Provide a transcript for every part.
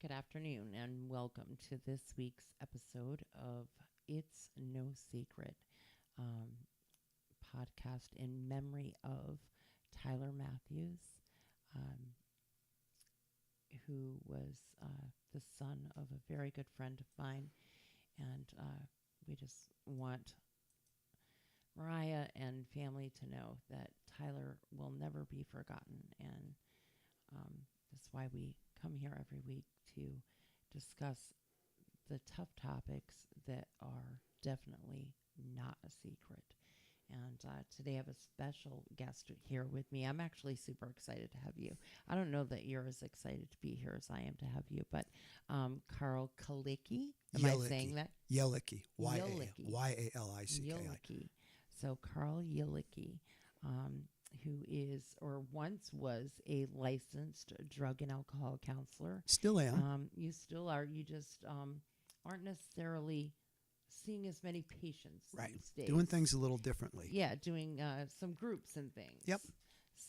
Good afternoon, and welcome to this week's episode of It's No Secret um, podcast in memory of Tyler Matthews, um, who was the son of a very good friend of mine. And we just want Mariah and family to know that Tyler will never be forgotten. And that's why we come here every week to discuss the tough topics that are definitely not a secret. And today I have a special guest here with me. I'm actually super excited to have you. I don't know that you're as excited to be here as I am to have you, but Carl Kalicki, am I saying that? Yelicki. Y-A-L-I-C-K-I. Yelicki. So Carl Yelicki, who is or once was a licensed drug and alcohol counselor. Still am. You still are. You just aren't necessarily seeing as many patients Right. these days. Doing things a little differently. Yeah, doing some groups and things. Yep.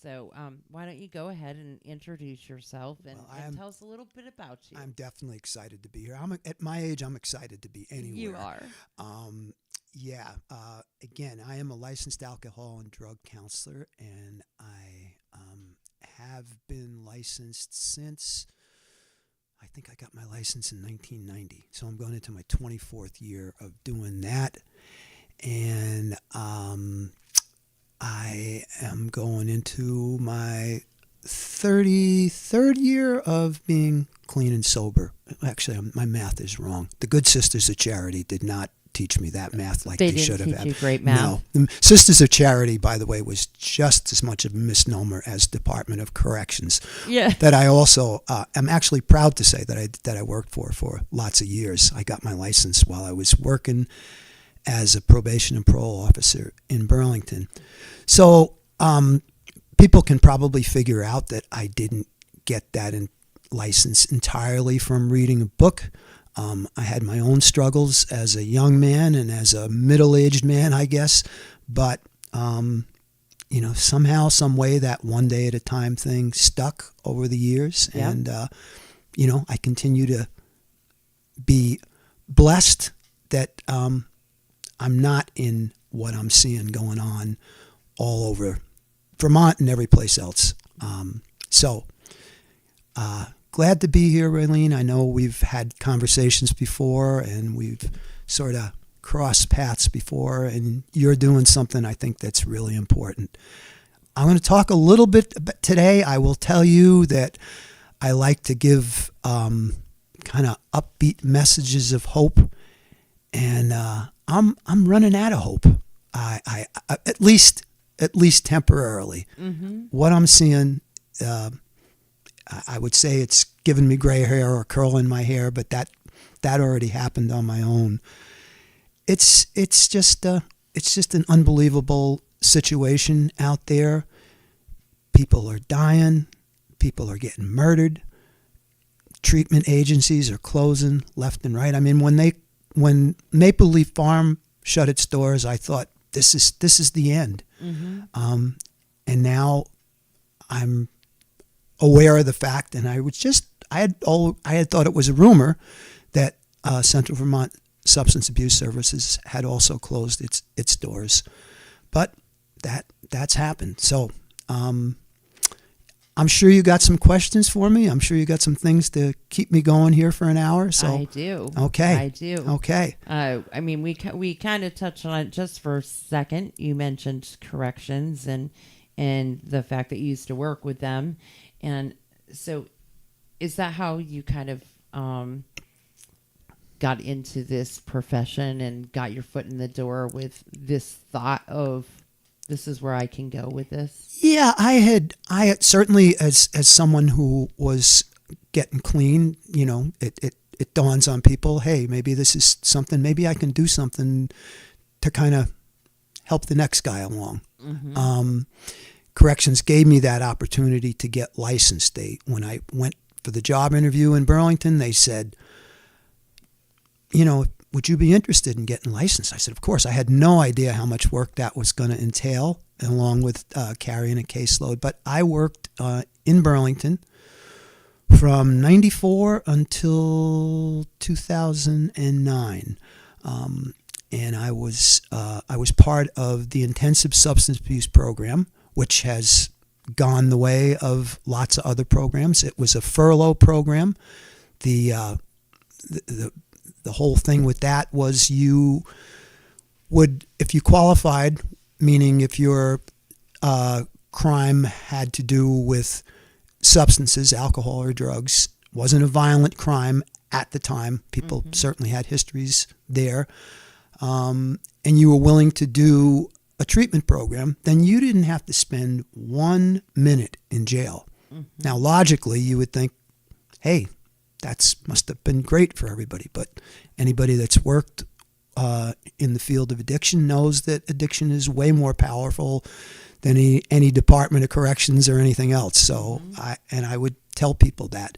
So why don't you go ahead and introduce yourself and, Well, and tell us a little bit about you. I'm definitely excited to be here. At my age, I'm excited to be anywhere. You are. Again, I am a licensed alcohol and drug counselor, and I have been licensed since I think I got my license in 1990. So I'm going into my 24th year of doing that. And I am going into my 33rd year of being clean and sober. Actually, my math is wrong. The Good Sisters of Charity did not teach me that math like they should have. They didn't teach you great math? No. The Sisters of Charity, by the way, was just as much of a misnomer as Department of Corrections. Yeah. That I also am actually proud to say that I worked for lots of years. I got my license while I was working as a probation and parole officer in Burlington. So people can probably figure out that I didn't get that license entirely from reading a book. I had my own struggles as a young man and as a middle-aged man, I guess. But, somehow, some way, that one day at a time thing stuck over the years. Yeah. And, I continue to be blessed that I'm not in what I'm seeing going on all over Vermont and every place else. Glad to be here, Raylene. I know we've had conversations before and we've sort of crossed paths before, and you're doing something I think that's really important. I'm going to talk a little bit about today. I will tell you that I like to give kind of upbeat messages of hope, and I'm running out of hope. I at least temporarily. Mm-hmm. What I'm seeing, I would say it's giving me gray hair or curling my hair, but that already happened on my own. It's just an unbelievable situation out there. People are dying. People are getting murdered. Treatment agencies are closing left and right. I mean, when Maple Leaf Farm shut its doors, I thought this is the end. Mm-hmm. And now I'm aware of the fact, and I had thought it was a rumor that Central Vermont Substance Abuse Services had also closed its doors, but that's happened. So I'm sure you got some questions for me. I'm sure you got some things to keep me going here for an hour. So I do. Okay. I do. Okay. We kind of touched on it just for a second. You mentioned corrections and the fact that you used to work with them. And so is that how you kind of got into this profession and got your foot in the door with this thought of this is where I can go with this? Yeah, I had certainly as someone who was getting clean, it dawns on people, hey, maybe this is something, maybe I can do something to kind of help the next guy along. Mm-hmm. Corrections gave me that opportunity to get licensed. When I went for the job interview in Burlington, they said, would you be interested in getting licensed? I said, of course. I had no idea how much work that was going to entail, along with carrying a caseload. But I worked in Burlington from 94 until 2009. And I was part of the intensive substance abuse program, which has gone the way of lots of other programs. It was a furlough program. The whole thing with that was you would, if you qualified, meaning if your crime had to do with substances, alcohol or drugs, wasn't a violent crime at the time. People certainly had histories there. And you were willing to do a treatment program, then you didn't have to spend 1 minute in jail. Now, logically, you would think, hey, that must have been great for everybody. But anybody that's worked in the field of addiction knows that addiction is way more powerful than any Department of Corrections or anything else. So I would tell people that.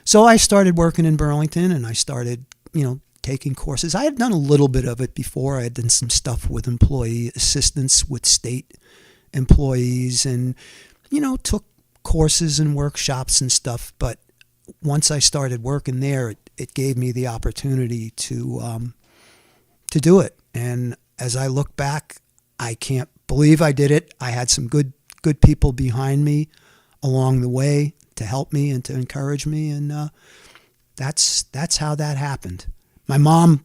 So I started working in Burlington, and I started, taking courses. I had done a little bit of it before. I had done some stuff with employee assistance with state employees, and took courses and workshops and stuff. But once I started working there, it gave me the opportunity to do it. And as I look back, I can't believe I did it. I had some good people behind me along the way to help me and to encourage me, and that's how that happened. My mom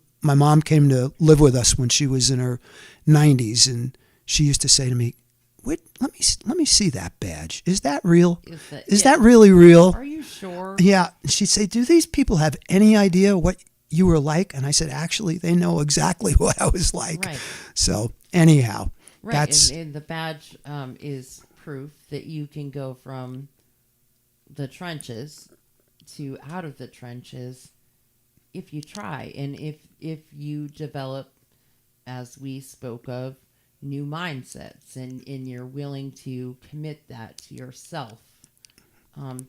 came to live with us when she was in her 90s, and she used to say to me, "Wait, let me see that badge. Is that real? Is that really real? Are you sure?" Yeah. She'd say, "Do these people have any idea what you were like?" And I said, "Actually, they know exactly what I was like." Right. So anyhow, right. That's and the badge is proof that you can go from the trenches to out of the trenches if you try, and if you develop, as we spoke of, new mindsets, and you're willing to commit that to yourself,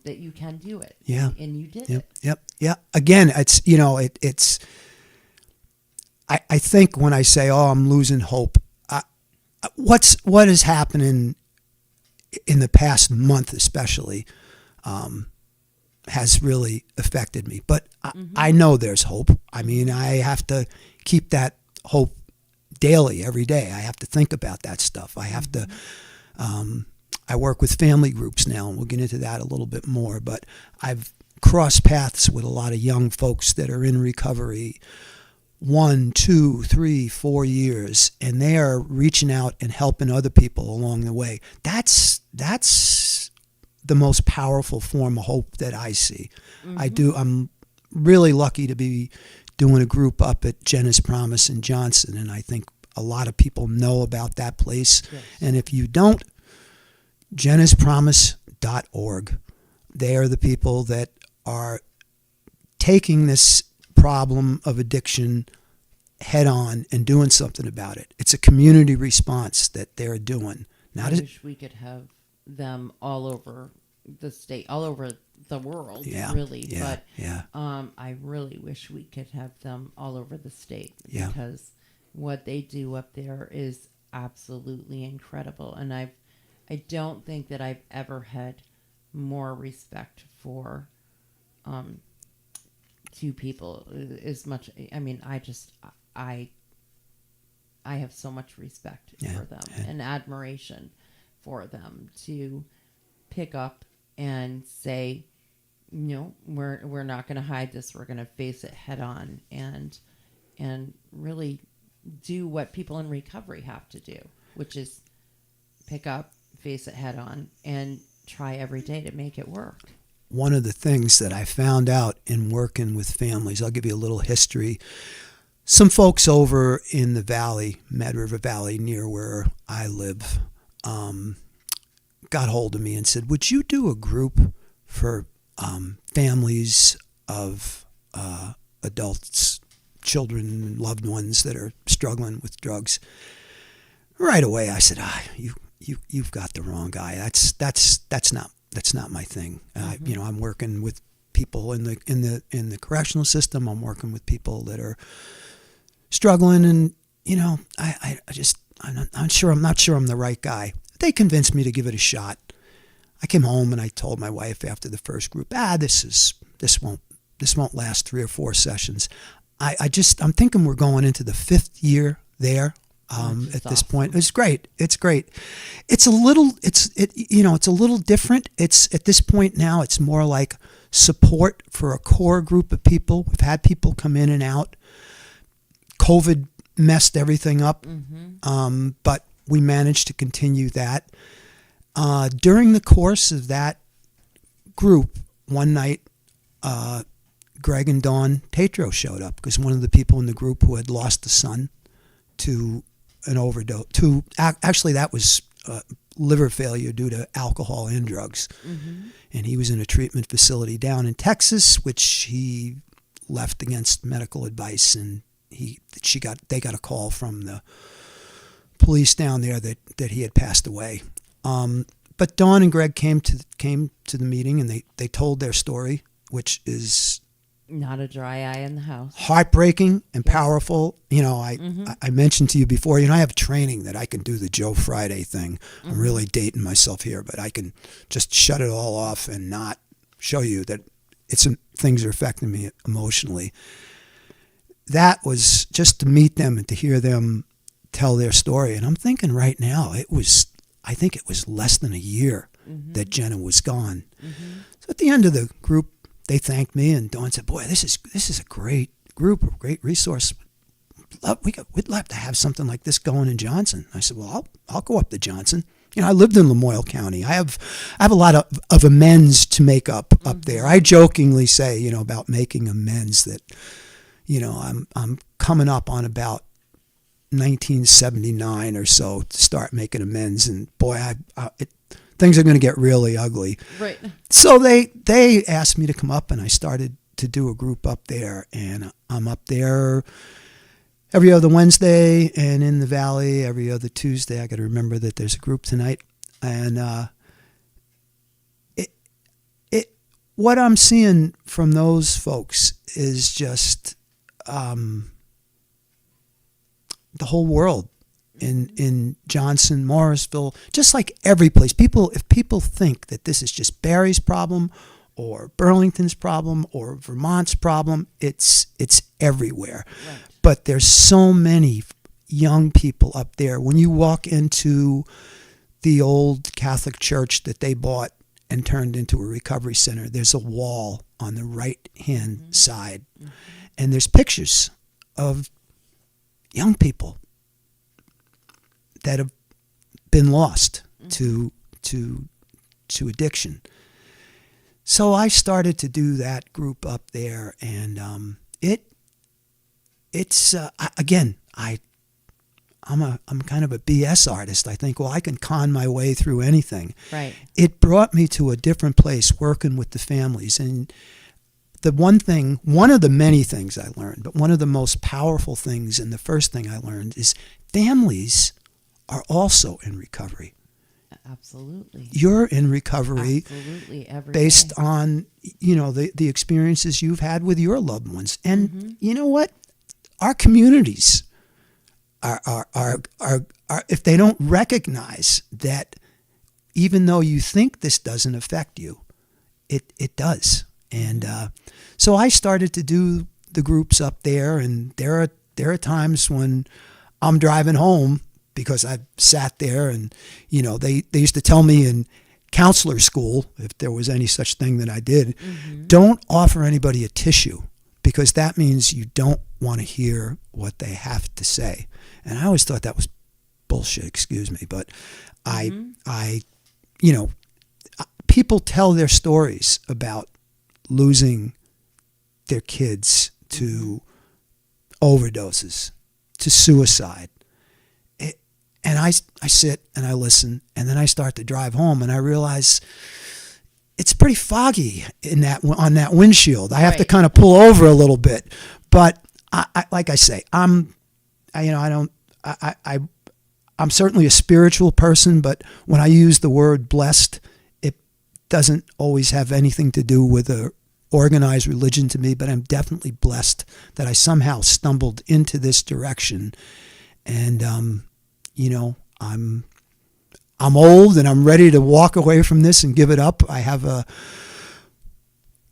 that you can do it. Yeah. And you did Yep. it. Yep. Again, it's I think when I say, "Oh, I'm losing hope," what is happening in the past month, especially, has really affected me. But I know there's hope. I mean, I have to keep that hope daily, every day. I have to think about that stuff. I have to. I work with family groups now, and we'll get into that a little bit more. But I've crossed paths with a lot of young folks that are in recovery 1, 2, 3, 4 years, and they are reaching out and helping other people along the way. That's the most powerful form of hope that I see. I'm really lucky to be doing a group up at Jenna's Promise in Johnson, and I think a lot of people know about that place. Yes. And if you don't, jennaspromise.org. They are the people that are taking this problem of addiction head on and doing something about it. It's a community response that they're doing. I wish we could have them all over the state, all over the world, really. But I really wish we could have them all over the state, because what they do up there is absolutely incredible. And I don't think that I've ever had more respect for two people as much. I mean, I have so much respect for them and admiration for them to pick up and say, no, we're not going to hide this. We're going to face it head on and really do what people in recovery have to do, which is pick up, face it head on, and try every day to make it work. One of the things that I found out in working with families, I'll give you a little history. Some folks over in the valley, Mad River Valley, near where I live, got hold of me and said, "Would you do a group for families of adults, children, loved ones that are struggling with drugs?" Right away, I said, "You've got the wrong guy. That's not my thing. I'm working with people in the correctional system. I'm working with people that are struggling, and I'm not sure I'm the right guy." They convinced me to give it a shot. I came home and I told my wife after the first group, this won't last 3 or 4 sessions. I'm thinking we're going into the 5th year there. At this point, it's great. It's great. It's a little different. It's at this point now, it's more like support for a core group of people. We've had people come in and out. COVID messed everything up, but we managed to continue that. During the course of that group, one night, Greg and Dawn Tatro showed up because one of the people in the group who had lost a son to an overdose, actually that was liver failure due to alcohol and drugs. And he was in a treatment facility down in Texas, which he left against medical advice, and they got a call from the police down there that he had passed away. But Dawn and Greg came to the meeting, and they told their story, which is not a dry eye in the house. Heartbreaking and powerful. I mentioned to you before, I have training that I can do the Joe Friday thing. I'm really dating myself here, but I can just shut it all off and not show you that things are affecting me emotionally. That was just to meet them and to hear them tell their story. And I'm thinking right now, I think it was less than a year that Jenna was gone. So at the end of the group, they thanked me, and Dawn said, "Boy, this is a great group, a great resource. We'd love to have something like this going in Johnson." I said, "Well, I'll go up to Johnson. I lived in Lamoille County. I have a lot of amends to make up there. I jokingly say, about making amends that, I'm coming up on about 1979 or so to start making amends, and boy, things are going to get really ugly." Right. So they asked me to come up, and I started to do a group up there, and I'm up there every other Wednesday, and in the Valley every other Tuesday. I got to remember that there's a group tonight, and what I'm seeing from those folks is just the whole world. In Johnson, Morrisville, just like every place. If people think that this is just Barry's problem or Burlington's problem or Vermont's problem, it's everywhere. Right. But there's so many young people up there. When you walk into the old Catholic church that they bought and turned into a recovery center, there's a wall on the right-hand side. And there's pictures of young people that have been lost to addiction. So I started to do that group up there, and it's again, I'm kind of a BS artist. I think, well, I can con my way through anything. Right. It brought me to a different place working with the families, and one of the many things I learned, but one of the most powerful things, and the first thing I learned, is families are also in recovery. Absolutely. You're in recovery. Absolutely. Based day. on, the experiences you've had with your loved ones. And you know what? Our communities are if they don't recognize that, even though you think this doesn't affect you, it does. And so I started to do the groups up there, and there are times when I'm driving home, because I've sat there, and they used to tell me in counselor school, if there was any such thing that I did, don't offer anybody a tissue, because that means you don't want to hear what they have to say. And I always thought that was bullshit, excuse me, but people tell their stories about losing their kids to overdoses, to suicide. And I sit and I listen, and then I start to drive home, and I realize it's pretty foggy on that windshield. I have to kind of pull over a little bit, but I like I say, I'm certainly a spiritual person, but when I use the word blessed, it doesn't always have anything to do with a organized religion to me. But I'm definitely blessed that I somehow stumbled into this direction, and I'm old and I'm ready to walk away from this and give it up. I have a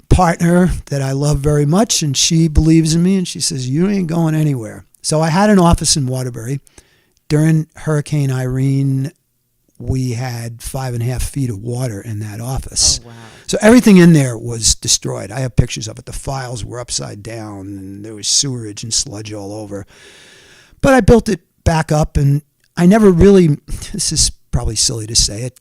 partner that I love very much, and she believes in me, and she says, you ain't going anywhere. So I had an office in Waterbury. During Hurricane Irene, we had 5.5 feet of water in that office. Oh, wow. So everything in there was destroyed. I have pictures of it. The files were upside down, and there was sewerage and sludge all over. But I built it back up, and I never really, this is probably silly to say, it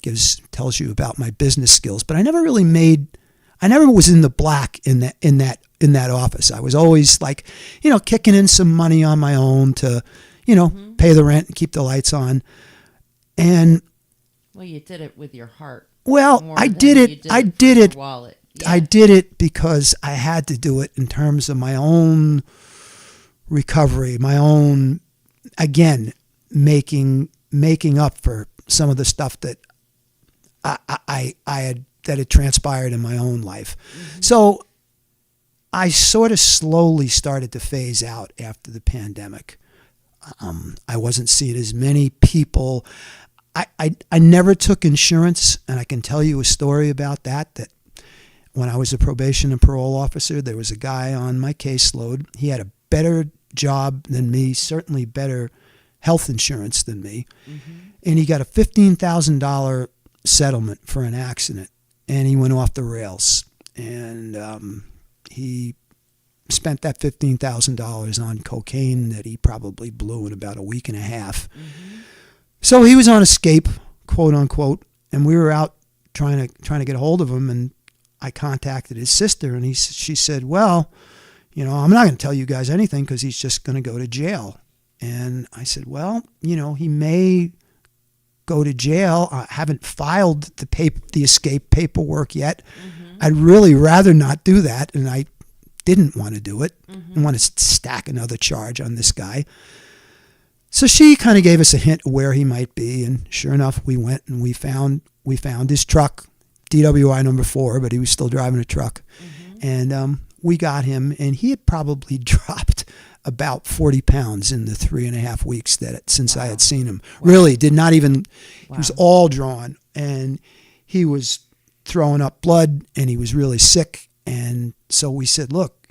tells you about my business skills, but I never was in the black in that office. I was always like, kicking in some money on my own to, pay the rent and keep the lights on. And well, you did it with your heart. Well, I did it. I did it. Wallet. Yeah. I did it because I had to do it in terms of my own recovery, my own, again, making up for some of the stuff that I had transpired in my own life. Mm-hmm. So I sort of slowly started to phase out after the pandemic. I wasn't seeing as many people. I never took insurance, and I can tell you a story about that when I was a probation and parole officer, there was a guy on my caseload. He had a better job than me, certainly better health insurance than me, and he got a $15,000 settlement for an accident, and he went off the rails, and he spent that $15,000 on cocaine that he probably blew in about a week and a half. Mm-hmm. So he was on escape, quote unquote, and we were out trying to get a hold of him, and I contacted his sister, and she said, well, I'm not going to tell you guys anything because he's just going to go to jail. And I said, well, he may go to jail. I haven't filed the escape paperwork yet. Mm-hmm. I'd really rather not do that, and I didn't want to do it. Mm-hmm. I want to stack another charge on this guy. So she kind of gave us a hint of where he might be, and sure enough, we went and we found his truck, DWI number 4, but he was still driving a truck. Mm-hmm. And we got him, and he had probably dropped about 40 pounds in the 3.5 weeks since I had seen him. Wow. Really did not even, he was all drawn, and he was throwing up blood, and he was really sick. And so we said, look,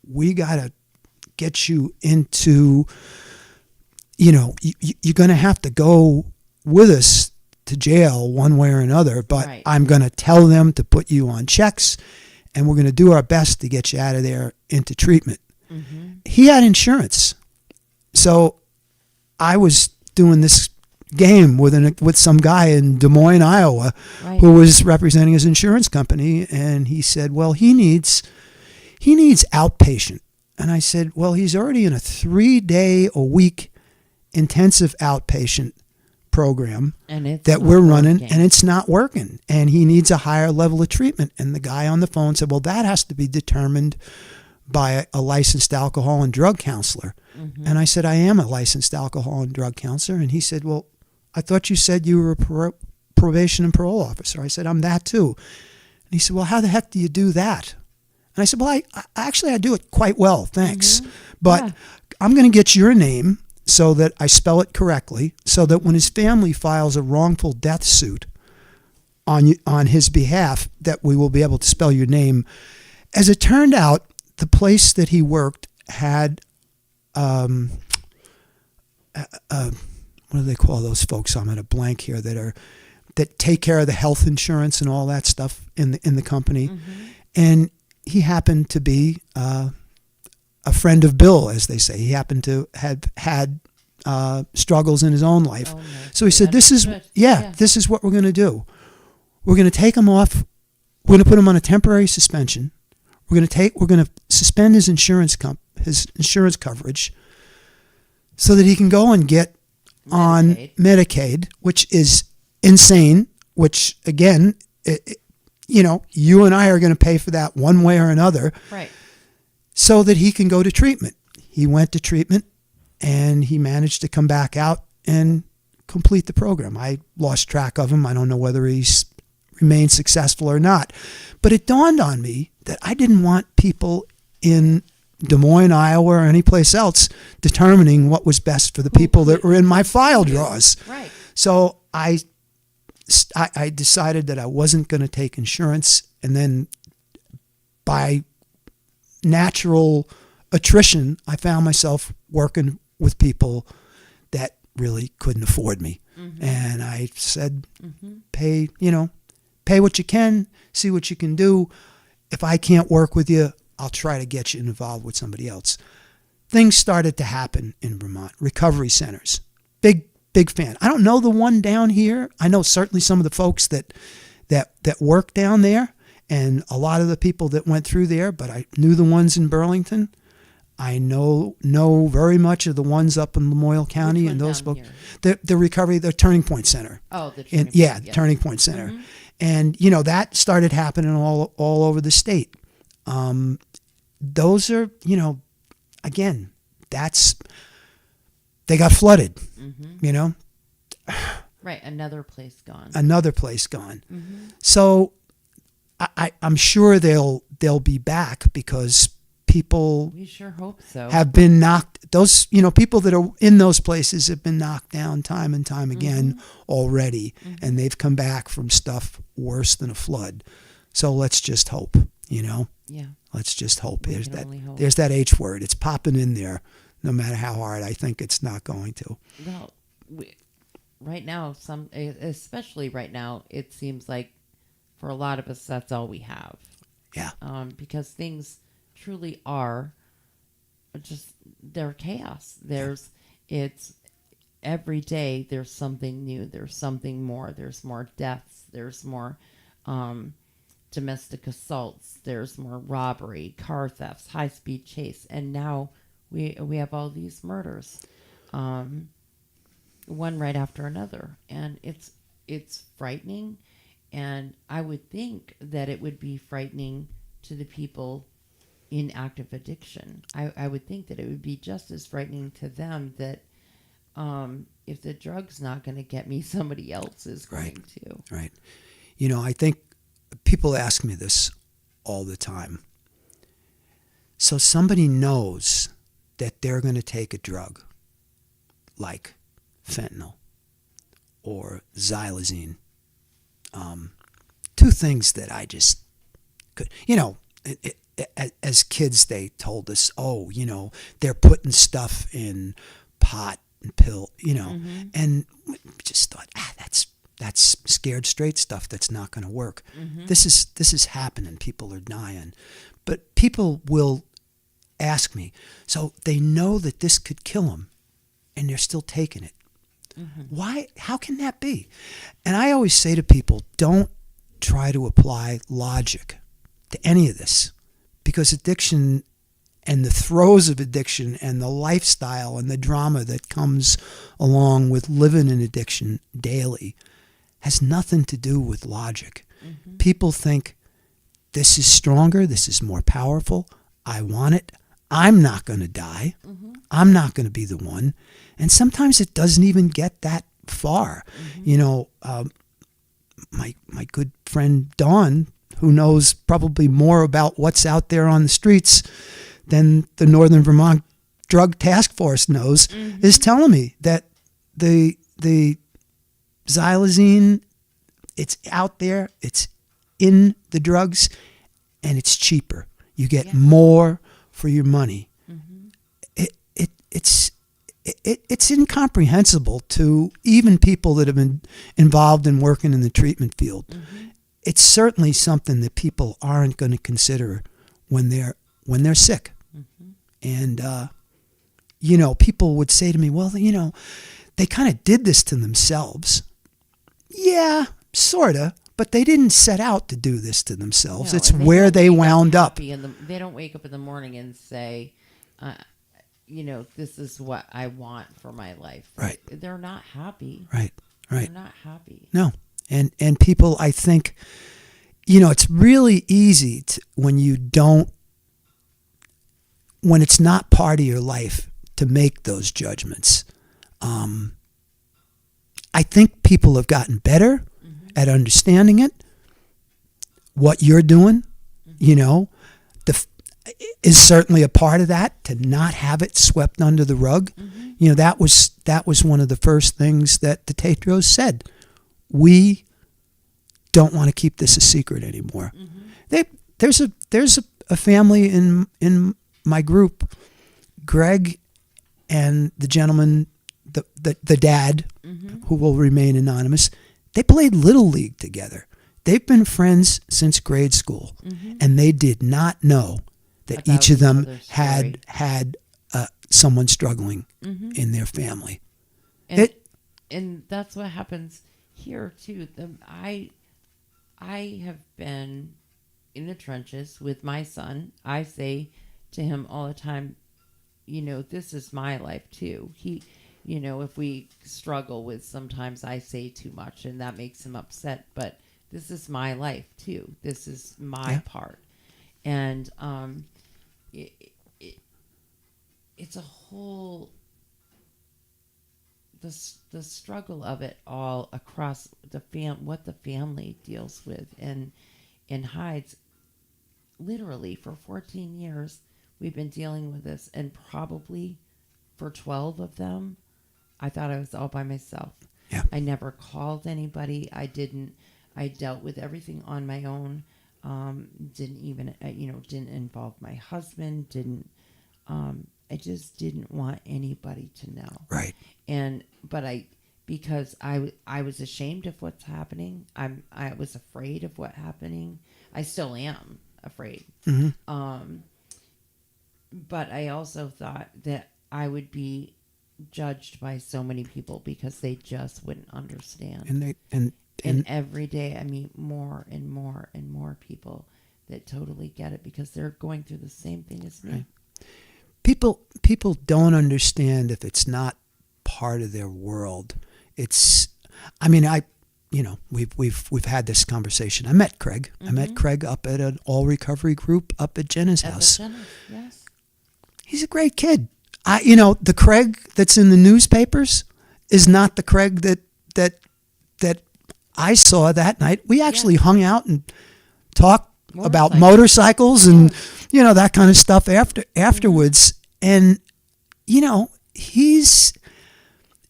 we got to get you into, you're going to have to go with us to jail one way or another, but right. I'm going to tell them to put you on checks, and we're going to do our best to get you out of there into treatment. Mm-hmm. He had insurance. So I was doing this game with some guy in Des Moines, Iowa, right. who was representing his insurance company, and he said, well, he needs outpatient. And I said, well, he's already in a 3-day-a-week intensive outpatient program that we're running, and it's not working, and he needs a higher level of treatment. And the guy on the phone said, well, that has to be determined by a licensed alcohol and drug counselor. Mm-hmm. And I said, I am a licensed alcohol and drug counselor. And he said, well, I thought you said you were a probation and parole officer. I said, I'm that too. And he said, well, how the heck do you do that? And I said, well, I do it quite well, thanks. Mm-hmm. But I'm going to get your name so that I spell it correctly, so that when his family files a wrongful death suit on his behalf, that we will be able to spell your name. As it turned out, the place that he worked had, what do they call those folks? I'm at a blank here that take care of the health insurance and all that stuff in the company. Mm-hmm. And he happened to be a friend of Bill, as they say. He happened to have had struggles in his own life. Oh, no. So he said, this is what we're going to do. We're going to take him off. We're going to put him on a temporary suspension. We're going to suspend his insurance coverage so that he can go and get on Medicaid, which is insane, which again, you and I are going to pay for that one way or another. Right. So that he can go to treatment. He went to treatment, and he managed to come back out and complete the program. I lost track of him. I don't know whether he's remained successful or not. But it dawned on me that I didn't want people in Des Moines, Iowa, or any place else determining what was best for the people that were in my file drawers. Right. So I I decided that I wasn't going to take insurance, and then by natural attrition, I found myself working with people that really couldn't afford me. And I said, pay what you can, see what you can do. If I can't work with you, I'll try to get you involved with somebody else. Things started to happen in Vermont. Recovery centers. Big fan. I don't know the one down here. I know certainly some of the folks that work down there, and a lot of the people that went through there, but I knew the ones in Burlington. I know very much of the ones up in Lamoille County and those folks. The recovery, the Turning Point Center. Oh, the Turning Point. Yeah, the Turning Point Center. And, that started happening all over the state. Those are, again, they got flooded, Right, another place gone. So I'm sure they'll be back, because people we sure hope so. have been knocked. Those people that are in those places have been knocked down time and time again already, and they've come back from stuff worse than a flood. So let's just hope. Yeah. Let's just hope. We can only hope. There's that H word. It's popping in there, no matter how hard I think it's not going to. Well, right now, especially right now, it seems like for a lot of us, that's all we have. Yeah. Because things truly are they're chaos. It's every day there's something new. There's something more. There's more deaths. There's more domestic assaults. There's more robbery, car thefts, high-speed chase, and now we have all these murders, one right after another, and it's frightening. And I would think that it would be frightening to the people in active addiction. I would think that it would be just as frightening to them that if the drug's not going to get me, somebody else is going to. Right. I think people ask me this all the time. So somebody knows that they're going to take a drug like fentanyl or xylazine. Two things that I just could, as kids, they told us, they're putting stuff in pot and pill, and we just thought, that's scared straight stuff. That's not going to work. This is happening. People are dying, but people will ask me, so they know that this could kill them, and they're still taking it. Why? How can that be? And I always say to people, don't try to apply logic to any of this, because addiction and the throes of addiction and the lifestyle and the drama that comes along with living in addiction daily has nothing to do with logic. People think, this is stronger, this is more powerful, I want it, I'm not going to die, I'm not going to be the one. And sometimes it doesn't even get that far. My good friend Dawn, who knows probably more about what's out there on the streets than the Northern Vermont Drug Task Force knows, is telling me that the xylazine, it's out there, it's in the drugs, and it's cheaper. You get more for your money. It's incomprehensible to even people that have been involved in working in the treatment field. It's certainly something that people aren't going to consider when they're sick. And people would say to me, well, they kind of did this to themselves. Yeah, sort of, but they didn't set out to do this to themselves. No, it's where they wound up. They don't wake up in the morning and say, this is what I want for my life. Right. They're not happy. Right. They're not happy. No. And people, I think, it's really easy when it's not part of your life to make those judgments. I think people have gotten better at understanding it. What you're doing, is certainly a part of that, to not have it swept under the rug. That was one of the first things that the Tetros said. We don't want to keep this a secret anymore. There's a family in my group, Greg and the gentleman, the dad, who will remain anonymous. They played Little League together. They've been friends since grade school, and they did not know that About each of them each other's story. had someone struggling in their family. And that's what happens here too. I have been in the trenches with my son. I say to him all the time, this is my life too. If we struggle with, sometimes I say too much and that makes him upset, but this is my life too. This is my part. And it's a whole, the struggle of it all across what the family deals with and hides. Literally for 14 years we've been dealing with this, and probably for 12 of them I thought I was all by myself. I never called anybody. I dealt with everything on my own. Didn't even didn't involve my husband. I just didn't want anybody to know. Right. Because I was ashamed of what's happening. I was afraid of what's happening. I still am afraid. But I also thought that I would be judged by so many people because they just wouldn't understand. And every day I meet more and more and more people that totally get it because they're going through the same thing as me. Right. People don't understand if it's not part of their world. We've had this conversation. I met Craig. I met Craig up at an all recovery group up at Jenna's house. Yes. He's a great kid. The Craig that's in the newspapers is not the Craig that I saw that night. We actually hung out and talked about motorcycles and that kind of stuff afterwards. And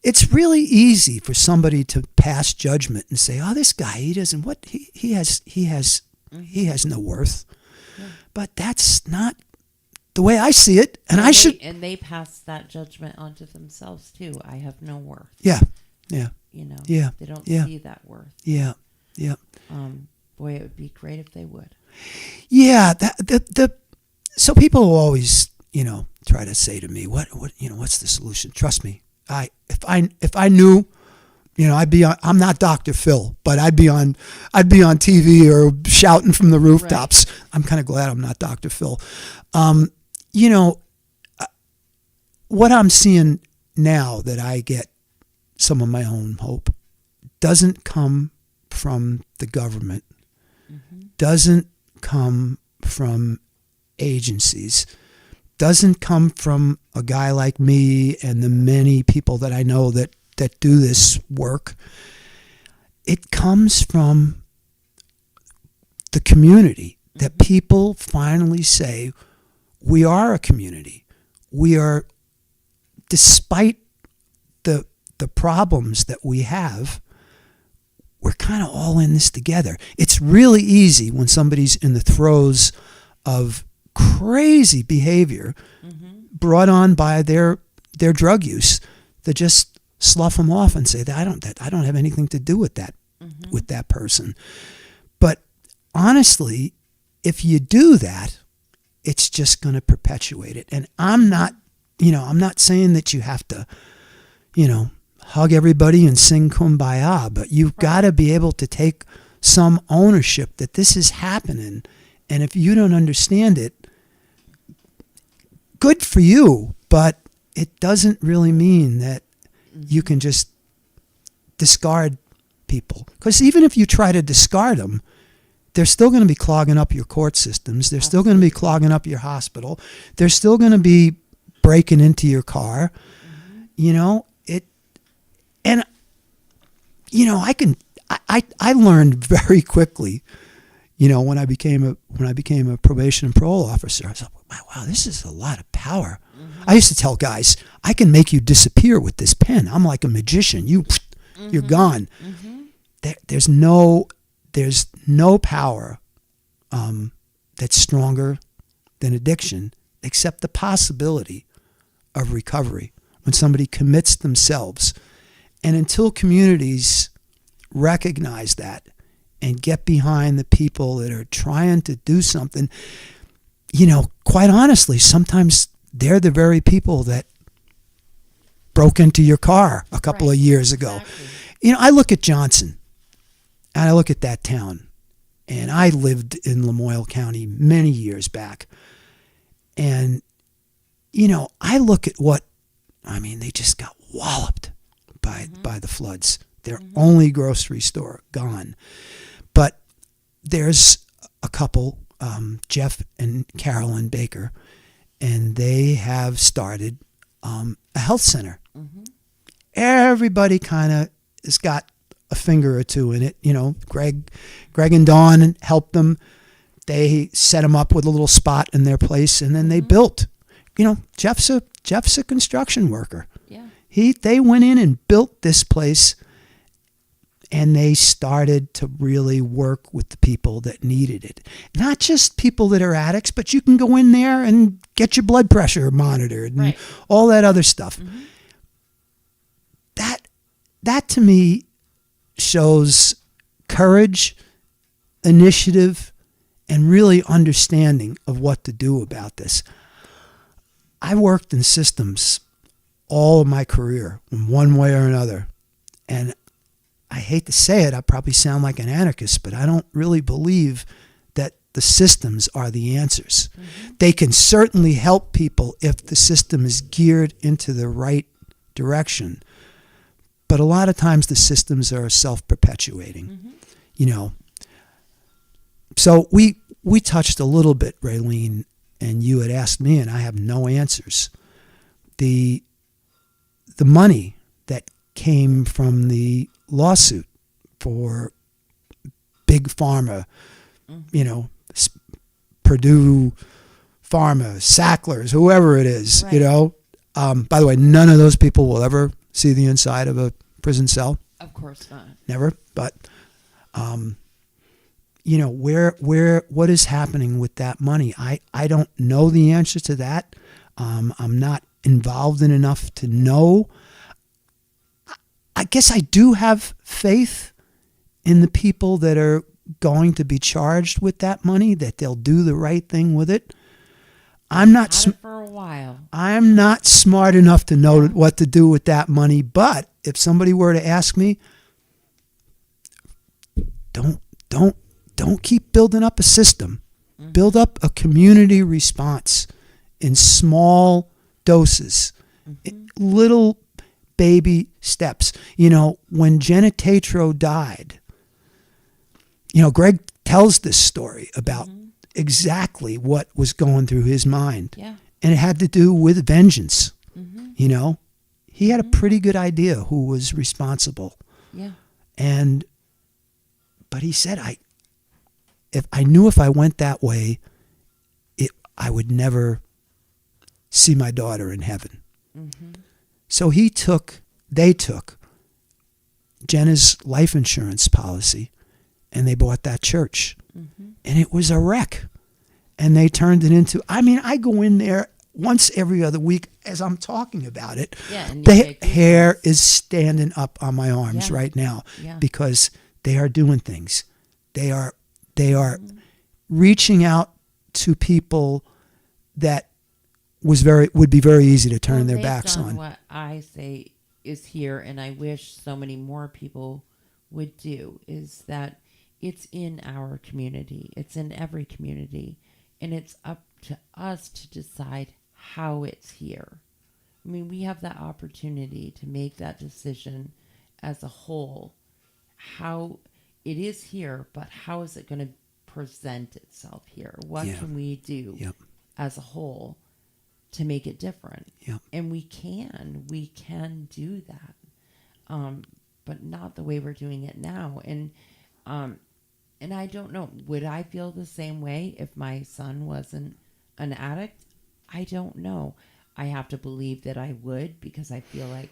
it's really easy for somebody to pass judgment and say, "Oh, this guy, he doesn't he has no worth." But that's not the way I see it, and they pass that judgment onto themselves too. I have no worth. Yeah. They don't see that worth. Yeah. Boy, it would be great if they would. Yeah. So people will always, try to say to me, what's the solution? Trust me. If I knew, I'd be on. I'm not Dr. Phil, but I'd be on TV or shouting from the rooftops. Right. I'm kind of glad I'm not Dr. Phil. What I'm seeing now that I get some of my own hope doesn't come from the government, doesn't come from agencies, doesn't come from a guy like me and the many people that I know that do this work. It comes from the community, that people finally say, we are a community. We are, despite the problems that we have, we're kind of all in this together. It's really easy when somebody's in the throes of crazy behavior brought on by their drug use to just slough them off and say that I don't have anything to do with that person. But honestly, if you do that, it's just going to perpetuate it. And I'm not saying that you have to, hug everybody and sing Kumbaya, but you've got to be able to take some ownership that this is happening. And if you don't understand it, good for you, but it doesn't really mean that you can just discard people. Because even if you try to discard them, they're still going to be clogging up your court systems. They're still going to be clogging up your hospital. They're still going to be breaking into your car. I learned very quickly, when I became a probation and parole officer. I was like, wow, this is a lot of power. I used to tell guys, I can make you disappear with this pen. I'm like a magician. You're gone. There's no there's no power that's stronger than addiction except the possibility of recovery when somebody commits themselves. And until communities recognize that and get behind the people that are trying to do something, quite honestly, sometimes they're the very people that broke into your car a couple of years ago. Exactly. I look at Johnson, and I look at that town, and I lived in Lamoille County many years back. And, I look at they just got walloped by the floods. Their only grocery store gone. But there's a couple, Jeff and Carolyn Baker, and they have started a health center. Everybody kind of has got a finger or two in it. Greg and Dawn helped them. They set them up with a little spot in their place, and then they built. Jeff's a construction worker. Yeah. They went in and built this place, and they started to really work with the people that needed it. Not just people that are addicts, but you can go in there and get your blood pressure monitored and all that other stuff. That to me shows courage, initiative, and really understanding of what to do about this. I worked in systems all of my career in one way or another. And I hate to say it, I probably sound like an anarchist, but I don't really believe that the systems are the answers. They can certainly help people if the system is geared into the right direction. But a lot of times the systems are self-perpetuating, So we touched a little bit, Raylene, and you had asked me, and I have no answers. The money that came from the lawsuit for Big Pharma, Purdue Pharma, Sacklers, whoever it is, By the way, none of those people will ever see the inside of a prison cell. Of course not. Never. But, what is happening with that money? I don't know the answer to that. I'm not involved in enough to know. I guess I do have faith in the people that are going to be charged with that money, that they'll do the right thing with it. I'm not for a while. I'm not smart enough to know what to do with that money, but if somebody were to ask me, don't keep building up a system. Build up a community response in small doses, little baby steps. When Jenna Tatro died, Greg tells this story about exactly what was going through his mind. Yeah. And it had to do with vengeance. He had a pretty good idea who was responsible. Yeah. But he said, I knew if I went that way, I would never see my daughter in heaven. So they took Jenna's life insurance policy, and they bought that church. And it was a wreck. And they turned it into, I go in there once every other week as I'm talking about it. Yeah, and the hair is standing up on my arms right now because they are doing things. They are reaching out to people that would be very easy to turn their backs on. What I say is here, and I wish so many more people would do, is that it's in our community. It's in every community. And it's up to us to decide how it's here. We have that opportunity to make that decision as a whole. How it is here, but how is it going to present itself here? What can we do as a whole to make it different? And we can do that. But not the way we're doing it now. And I don't know, would I feel the same way if my son wasn't an addict? I don't know. I have to believe that I would, because I feel like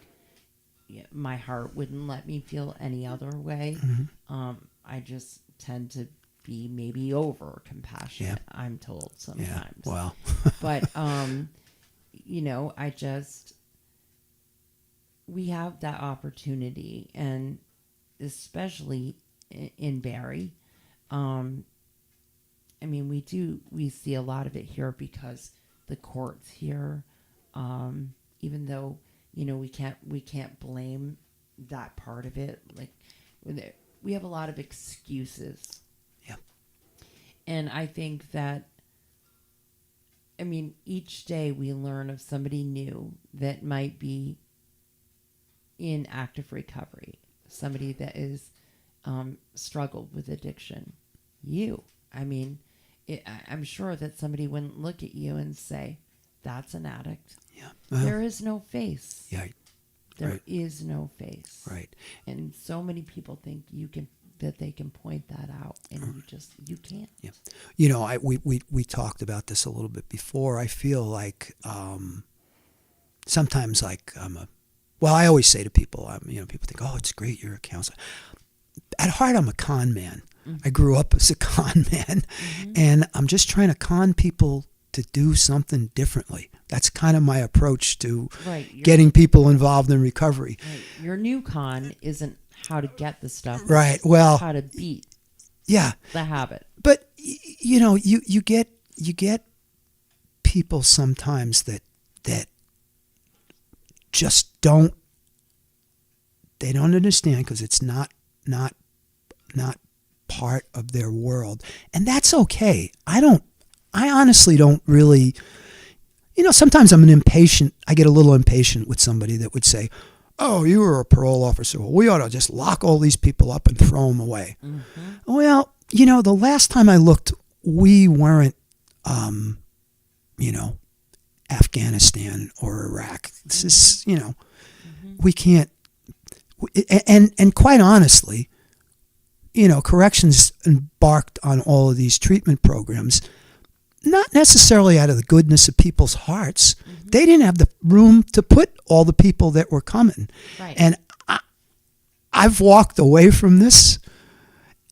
my heart wouldn't let me feel any other way. I just tend to be maybe over compassionate. I'm told sometimes. Yeah. Well. But we have that opportunity, and especially in Barrie. I mean, we see a lot of it here because the courts here, even though, we can't blame that part of it. Like, we have a lot of excuses. Yeah. And I think that, I mean, each day we learn of somebody new that might be in active recovery, somebody that is struggled with addiction. I'm sure that somebody wouldn't look at you and say, that's an addict. Yeah. There is no face. Yeah. There Right. is no face. Right. And so many people think that they can point that out, and you can't. Yeah. We talked about this a little bit before. I feel like sometimes like I always say to people, people think, oh, it's great, you're a counselor. At heart, I'm a con man. Mm-hmm. I grew up as a con man, and I'm just trying to con people to do something differently. That's kind of my approach to getting people involved in recovery. Right. Your new con isn't how to get the stuff. Right. Well, how to beat. Yeah. The habit. But you get people sometimes that just don't understand because it's not part of their world, and that's okay. I honestly don't really, sometimes I get a little impatient with somebody that would say, oh, you were a parole officer, well, we ought to just lock all these people up and throw them away. Mm-hmm. Well, the last time I looked, we weren't Afghanistan or Iraq. This is, we can't, and quite honestly, corrections embarked on all of these treatment programs, not necessarily out of the goodness of people's hearts. Mm-hmm. They didn't have the room to put all the people that were coming. Right. And I've walked away from this.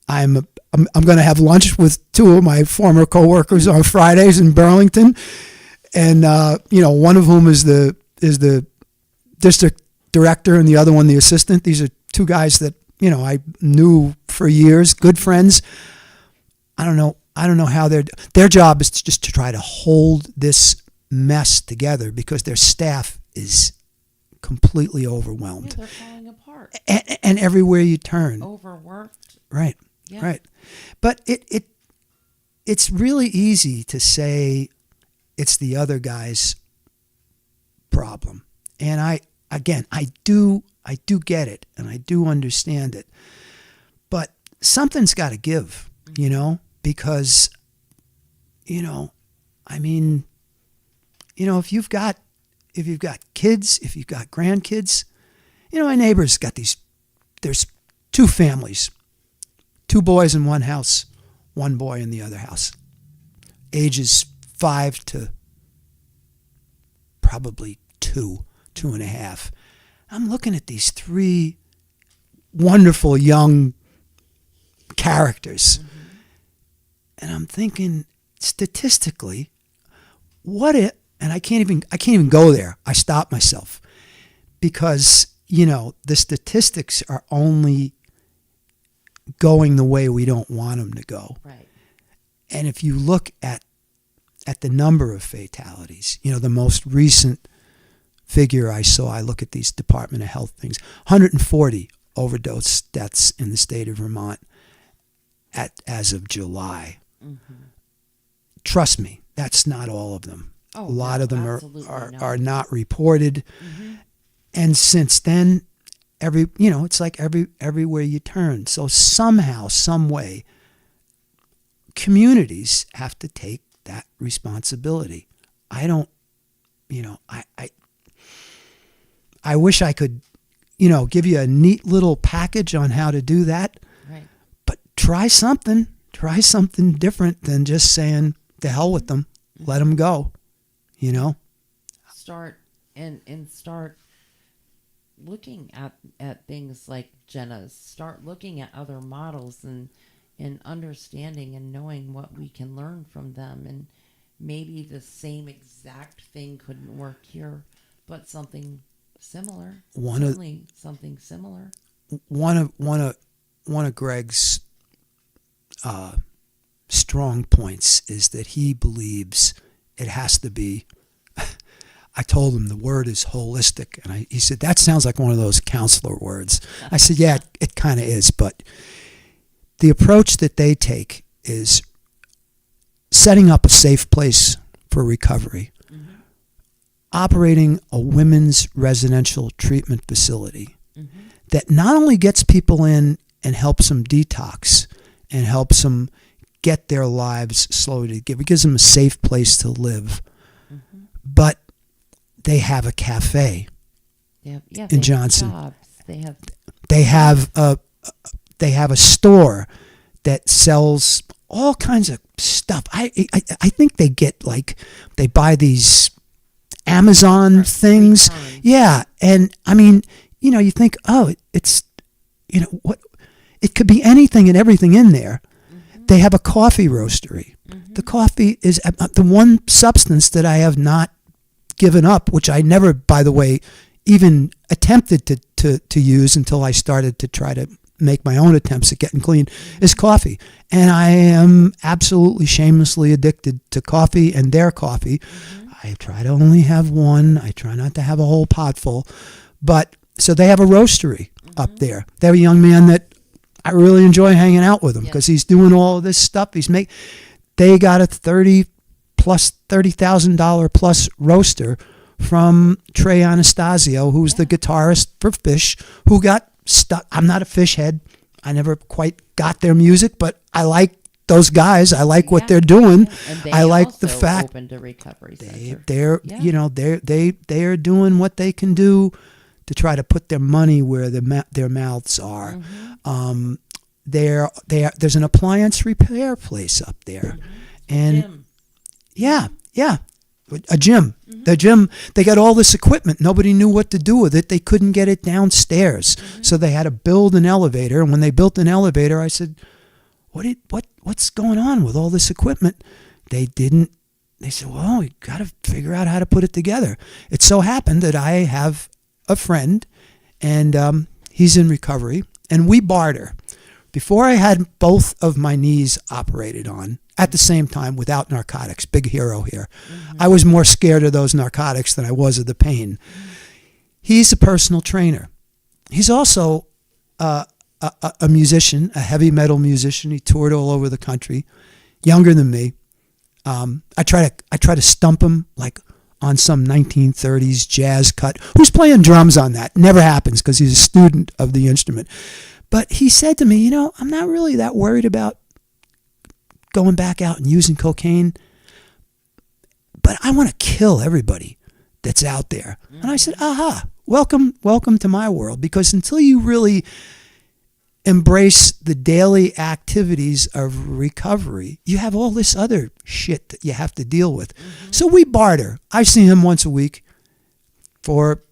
I'm going to have lunch with two of my former coworkers on Fridays in Burlington, and one of whom is the district director, and the other one the assistant. These are two guys that I knew for years, good friends. I don't know how their job is just to try to hold this mess together because their staff is completely overwhelmed. Yeah, they're falling apart. And everywhere you turn, overworked. Right. Yeah. Right. But it's really easy to say it's the other guy's problem. And I do get it, and I do understand it. But something's got to give, because, if you've got kids, if you've got grandkids, my neighbor's got there's two families, two boys in one house, one boy in the other house, ages 5 to probably 2.5. I'm looking at these three wonderful young characters, and I'm thinking, statistically, what if? And I can't even go there. I stop myself because the statistics are only going the way we don't want them to go. Right. And if you look at the number of fatalities, the most recent figure I saw, I look at these Department of Health things, 140 overdose deaths in the state of Vermont as of July. Mm-hmm. Trust me, that's not all of them. Oh, a lot of them are not reported. Mm-hmm. And since then, it's like everywhere you turn. So somehow, some way, communities have to take that responsibility. I wish I could, give you a neat little package on how to do that. Right. But try something different than just saying, to hell with them, let them go, Start looking at things like Jenna's. Start looking at other models and and understanding and knowing what we can learn from them. And maybe the same exact thing couldn't work here, but something similar. Certainly something similar. One of Greg's strong points is that he believes it has to be. I told him the word is holistic, and he said that sounds like one of those counselor words. I said, yeah, it kind of is, but the approach that they take is setting up a safe place for recovery, operating a women's residential treatment facility that not only gets people in and helps them detox and helps them get their lives slowly together, it gives them a safe place to live, but they have a cafe in Johnson. They have a store that sells all kinds of stuff. I think they get they buy these Amazon things. Yeah, and I mean, you think, oh, it's what it could be anything and everything in there. They have a coffee roastery. The coffee is the one substance that I have not given up, which I never, by the way, even attempted to use until I started to try to make my own attempts at getting clean, is coffee. And I am absolutely shamelessly addicted to coffee and their coffee. I try to only have one. I try not to have a whole pot full. But so they have a roastery up there. They have a young man that I really enjoy hanging out with him because he's doing all of this stuff. They got a $30,000 plus roaster from Trey Anastasio, who's the guitarist for Phish, who got stuck. I'm not a Phish head. I never quite got their music, but I like those guys. I like what they're doing. And I like the fact opened a recovery center. They're doing what they can do to try to put their money where their mouths are. There's an appliance repair place up there, and a gym. The gym, they got all this equipment. Nobody knew what to do with it. They couldn't get it downstairs, so they had to build an elevator. And when they built an elevator, I said, "What's going on with all this equipment?" They said, "Well, we got to figure out how to put it together." It so happened that I have a friend, and he's in recovery, and we barter. Before I had both of my knees operated on at the same time without narcotics, big hero here, I was more scared of those narcotics than I was of the pain. He's a personal trainer. He's also a musician, a heavy metal musician. He toured all over the country, younger than me. I try to stump him on some 1930s jazz cut. Who's playing drums on that? Never happens because he's a student of the instrument. But he said to me, I'm not really that worried about going back out and using cocaine, but I want to kill everybody that's out there. And I said, welcome to my world, because until you really embrace the daily activities of recovery, you have all this other shit that you have to deal with. So we barter. I see him once a week for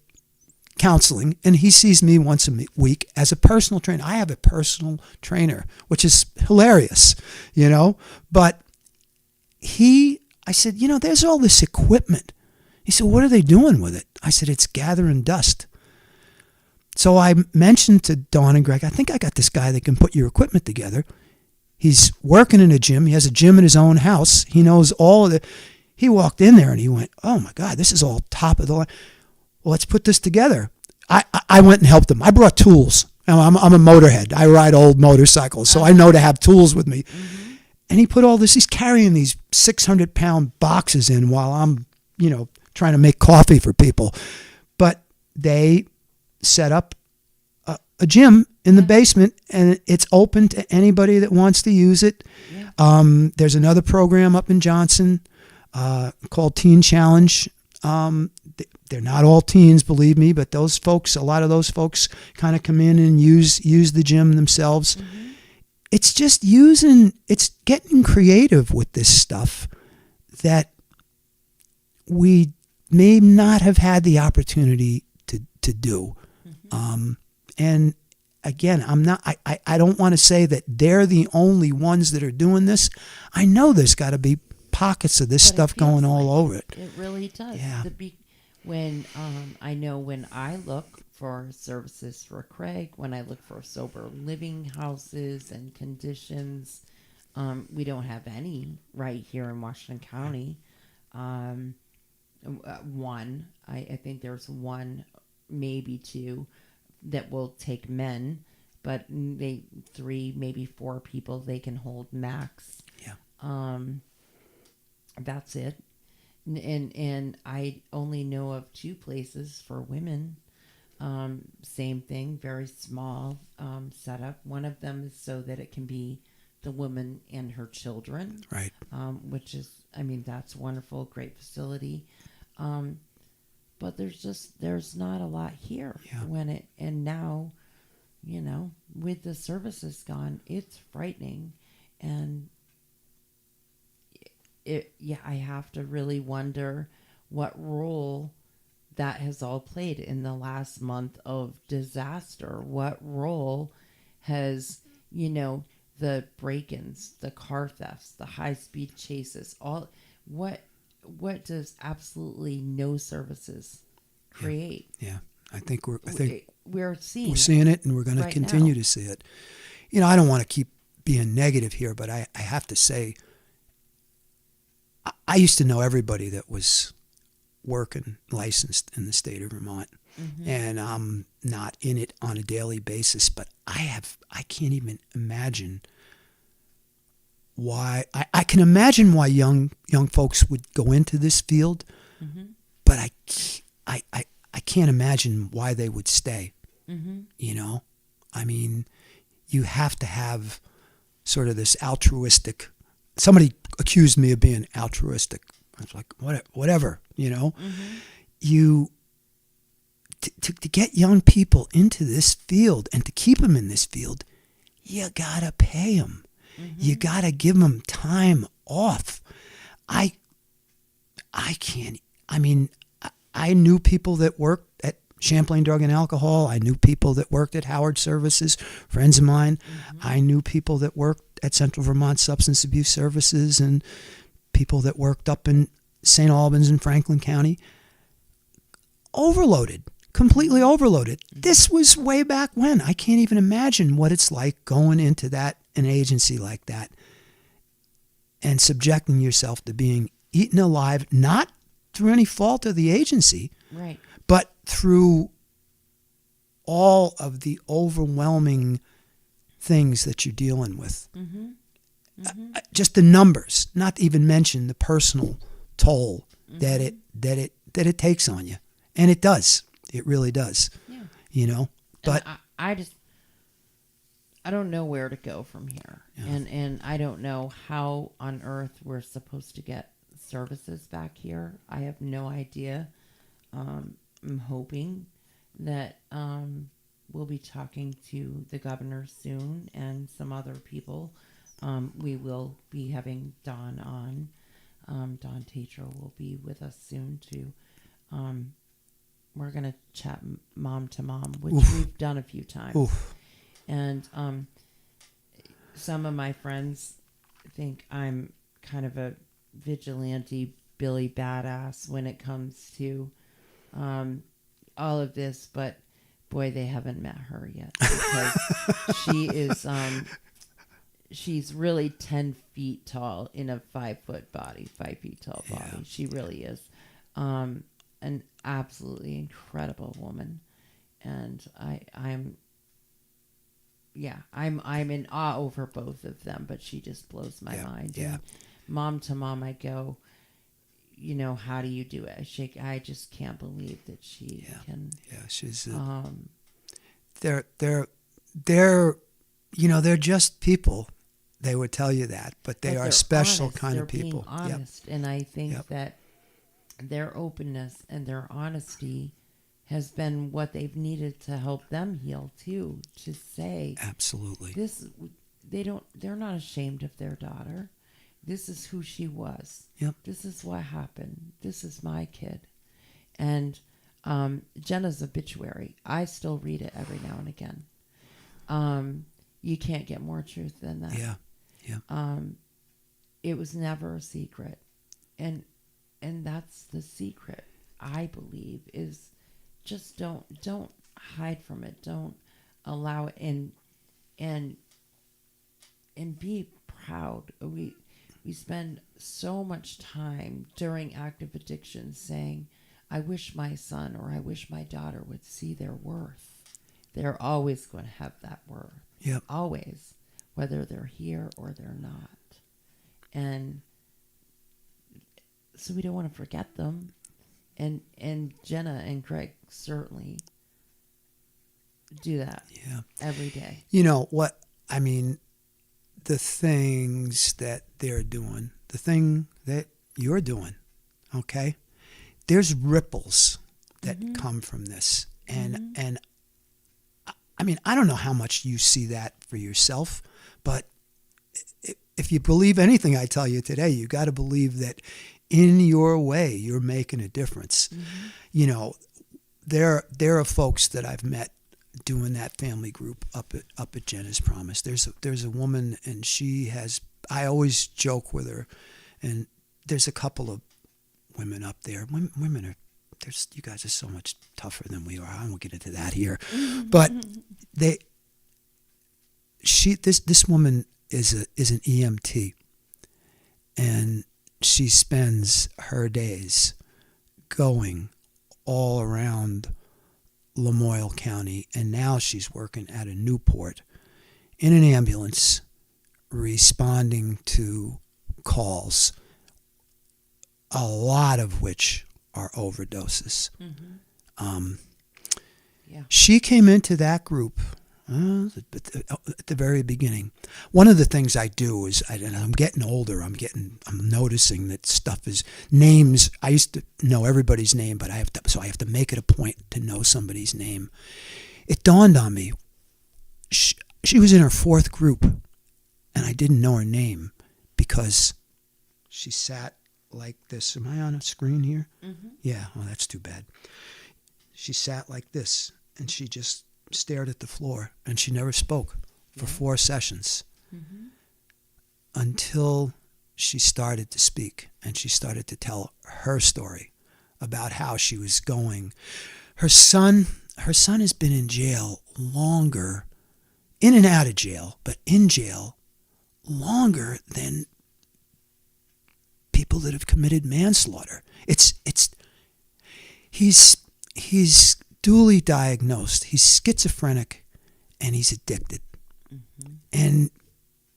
counseling, and he sees me once a week as a personal trainer. I have a personal trainer, which is hilarious, but I said, there's all this equipment. He said, what are they doing with it? I said, it's gathering dust. So I mentioned to Dawn and Greg, I think I got this guy that can put your equipment together. He's working in a gym. He has a gym in his own house. He knows all of it. He walked in there and he went, oh my God, this is all top of the line. Well, let's put this together. I went and helped him. I brought tools. I'm a motorhead. I ride old motorcycles, so I know to have tools with me. And he put all this, he's carrying these 600-pound boxes in while I'm, trying to make coffee for people. But they set up a gym in the basement, and it's open to anybody that wants to use it. There's another program up in Johnson called Teen Challenge. They're not all teens, believe me, but a lot of those folks kind of come in and use the gym themselves. It's just it's getting creative with this stuff that we may not have had the opportunity to do. And again, I don't want to say that they're the only ones that are doing this. I know there's got to be pockets of this But it stuff feels going all like over it. It really does. Yeah. When I know when I look for services for Craig, when I look for sober living houses and conditions, we don't have any right here in Washington County. One, I think there's one, maybe two, that will take men, but they 3, maybe 4 people they can hold max. Yeah. That's it. And I only know of 2 places for women. Same thing, very small setup. One of them is so that it can be the woman and her children, Right. Which is, I mean, that's wonderful, great facility. But there's not a lot here. Yeah. And now, with the services gone, it's frightening. And I have to really wonder what role that has all played in the last month of disaster. What role has, the break-ins, the car thefts, the high-speed chases, what does absolutely no services create? Yeah. I think we're seeing it, and we're going to continue to see it. I don't want to keep being negative here, but I have to say, I used to know everybody that was working licensed in the state of Vermont, and I'm not in it on a daily basis, but I can't even imagine why. I can imagine why young folks would go into this field, but I can't imagine why they would stay. I mean, you have to have sort of this altruistic. Somebody accused me of being altruistic. I was like, whatever, You to get young people into this field and to keep them in this field, you gotta pay them. You gotta give them time off. I can't. I mean, I knew people that worked at Champlain Drug and Alcohol. I knew people that worked at Howard Services, friends of mine. I knew people that worked at Central Vermont Substance Abuse Services and people that worked up in St. Albans and Franklin County. Overloaded, completely overloaded. This was way back when. I can't even imagine what it's like going into an agency like that and subjecting yourself to being eaten alive, not through any fault of the agency, right, but through all of the overwhelming things that you're dealing with. Just the numbers, not to even mention the personal toll that it takes on you. And it does. It really does. Yeah. But I don't know where to go from here. Yeah. And I don't know how on earth we're supposed to get services back here. I have no idea. I'm hoping that we'll be talking to the governor soon and some other people. We will be having Don on. Don Tatro will be with us soon too. We're going to chat mom to mom, which we've done a few times. And some of my friends think I'm kind of a vigilante Billy badass when it comes to all of this, but boy, they haven't met her yet because she is she's really 10 feet tall in a 5 feet tall body. Yeah. She really is an absolutely incredible woman, and I'm in awe over both of them, but she just blows my mind. Yeah. And mom to mom, I go, how do you do it? I just can't believe that she can. Yeah, she's. They're just people. They would tell you that, but they are special honest. Kind they're of people. Being honest, and I think that their openness and their honesty has been what they've needed to help them heal too. To say absolutely they're not ashamed of their daughter. This is who she was. Yep. This is what happened. This is my kid. And Jenna's obituary, I still read it every now and again. You can't get more truth than that. Yeah. Yeah. It was never a secret, and that's the secret. I believe is just don't hide from it. Don't allow it, and be proud. We spend so much time during active addiction saying, I wish my son or I wish my daughter would see their worth. They're always going to have that worth. Yep. Always, whether they're here or they're not. And so we don't want to forget them. And Jenna and Greg certainly do that. Yeah. Every day. You know what? I mean, the things that they're doing, the thing that you're doing, okay? There's ripples that come from this. And I mean, I don't know how much you see that for yourself, but if you believe anything I tell you today, you got to believe that in your way, you're making a difference. You know, there are folks that I've met doing that family group up at Jenna's Promise. There's a woman, and I always joke with her, and there's a couple of women up there. Women are, you guys are so much tougher than we are. I won't get into that here, but this woman is an EMT, and she spends her days going all around Lamoille County, and now she's working at a Newport in an ambulance, responding to calls, a lot of which are overdoses. She came into that group at the very beginning. One of the things I do is, and I'm getting older, I'm noticing that stuff is names. I used to know everybody's name, but I have to make it a point to know somebody's name. It dawned on me, she was in her fourth group, and I didn't know her name because she sat like this. Am I on a screen here? Yeah, well, that's too bad. She sat like this, and she just stared at the floor, and she never spoke for 4 sessions until she started to speak, and she started to tell her story about how she was going. Her son has been in jail longer, in and out of jail, but in jail longer than people that have committed manslaughter. He's duly diagnosed. He's schizophrenic, and he's addicted. And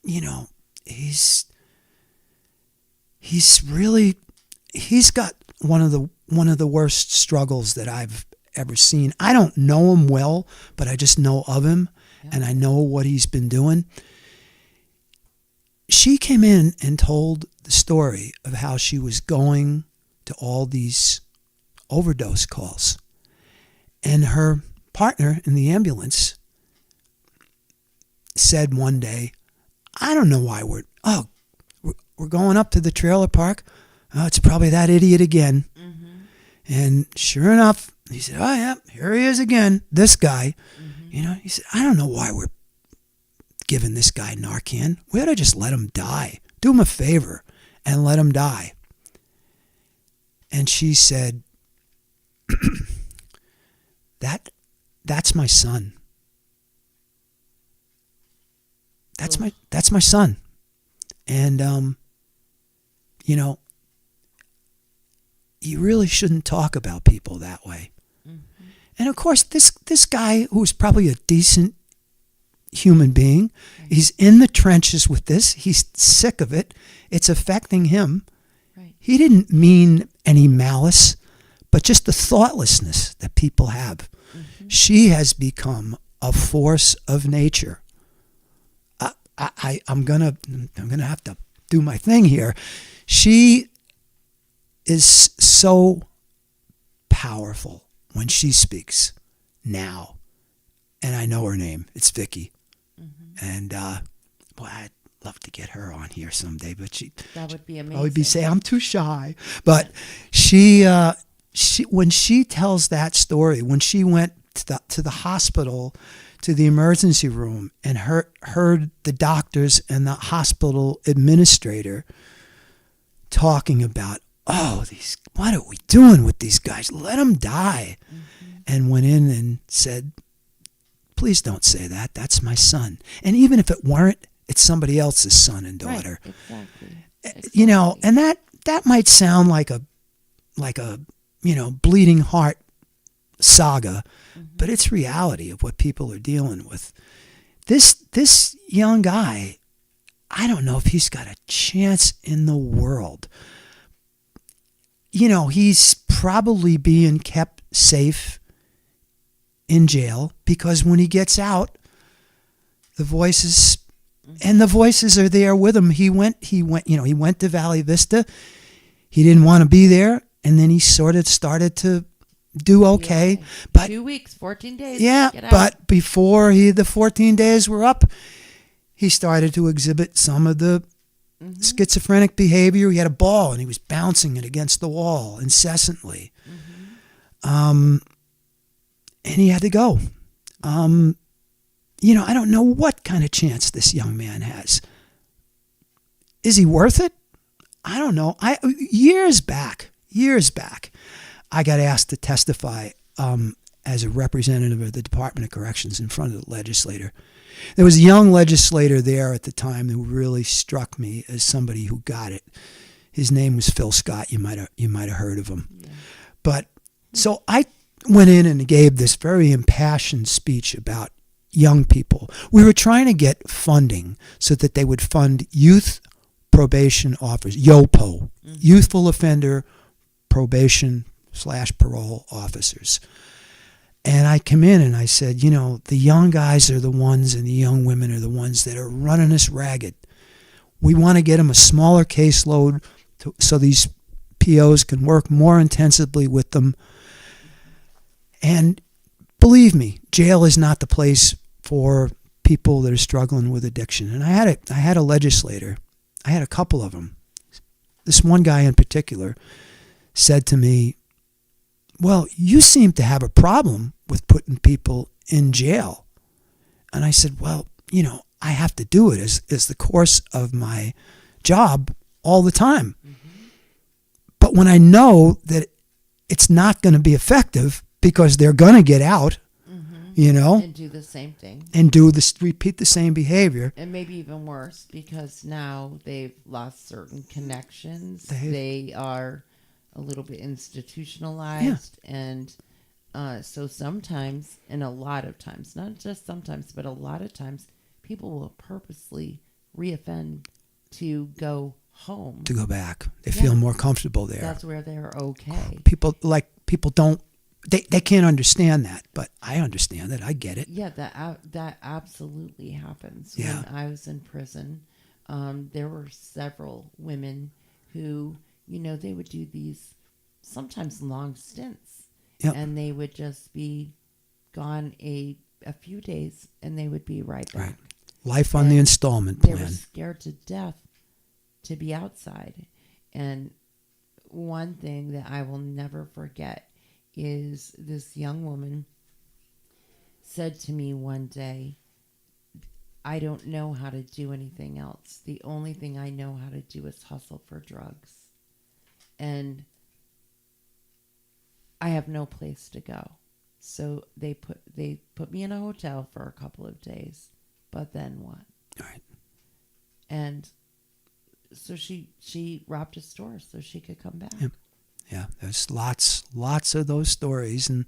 you know, he's got one of the worst struggles that I've ever seen. I don't know him well, but I just know of him, and I know what he's been doing. She came in and told the story of how she was going to all these overdose calls. And her partner in the ambulance said one day, I don't know why we're going up to the trailer park. Oh, it's probably that idiot again. And sure enough, he said, oh yeah, here he is again, this guy. You know, he said, I don't know why we're giving this guy Narcan. We ought to just let him die. Do him a favor and let him die. And she said, that's my son. That's my son. And you know, you really shouldn't talk about people that way. And of course, this guy, who's probably a decent human being, he's in the trenches with this. He's sick of it. It's affecting him. He didn't mean any malice, but just the thoughtlessness that people have. She has become a force of nature. I'm gonna have to do my thing here. She is so powerful when she speaks now, and I know her name. It's Vicky, and boy, I'd love to get her on here someday. But that would be amazing. I would be saying I'm too shy, but she when she tells that story, when she went to the hospital, to the emergency room, and heard the doctors and the hospital administrator talking about, what are we doing with these guys? Let them die. And went in and said, please don't say that. That's my son. And even if it weren't, it's somebody else's son and daughter. Right, exactly. You know, and that might sound like a bleeding heart saga, but it's reality of what people are dealing with. This young guy, I don't know if he's got a chance in the world. You know, he's probably being kept safe in jail because when he gets out, the voices are there with him. He went to Valley Vista. He didn't want to be there, and then he sort of started to do okay. Yeah. But 2 weeks, 14 days. yeah, get out. but before the 14 days were up, he started to exhibit some of the schizophrenic behavior. He had a ball and he was bouncing it against the wall incessantly. And he had to go. You know, I don't know what kind of chance this young man has. Is he worth it? I don't know. Years back, I got asked to testify as a representative of the Department of Corrections in front of the legislator. There was a young legislator there at the time who really struck me as somebody who got it. His name was Phil Scott. You might have heard of him. Yeah. But so I went in and gave this very impassioned speech about young people. We were trying to get funding so that they would fund youth probation officers, YOPO, youthful offender probation / parole officers. And I come in and I said, you know, the young guys are the ones and the young women are the ones that are running us ragged. We want to get them a smaller caseload so these POs can work more intensively with them. And believe me, jail is not the place for people that are struggling with addiction. And I had a legislator. I had a couple of them. This one guy in particular said to me, well, you seem to have a problem with putting people in jail. And I said, well, you know, I have to do it as the course of my job all the time. But when I know that it's not going to be effective because they're going to get out, you know, and do the same thing and repeat the same behavior, and maybe even worse because now they've lost certain connections. They are a little bit institutionalized, and so sometimes, and a lot of times, not just sometimes, but a lot of times, people will purposely reoffend to go home, to go back. They feel more comfortable there. That's where they're okay. People don't. They can't understand that, but I understand it. I get it. Yeah, that absolutely happens. Yeah. When I was in prison, there were several women who, you know, they would do these sometimes long stints, and they would just be gone a few days, and they would be right back. Right. Life on the installment They plan. were scared to death to be outside. And one thing that I will never forget is this young woman said to me one day, I don't know how to do anything else. The only thing I know how to do is hustle for drugs. And I have no place to go. So they put me in a hotel for a couple of days. But then what? Right. And so she robbed a store so she could come back. Yep. Yeah, there's lots of those stories. And,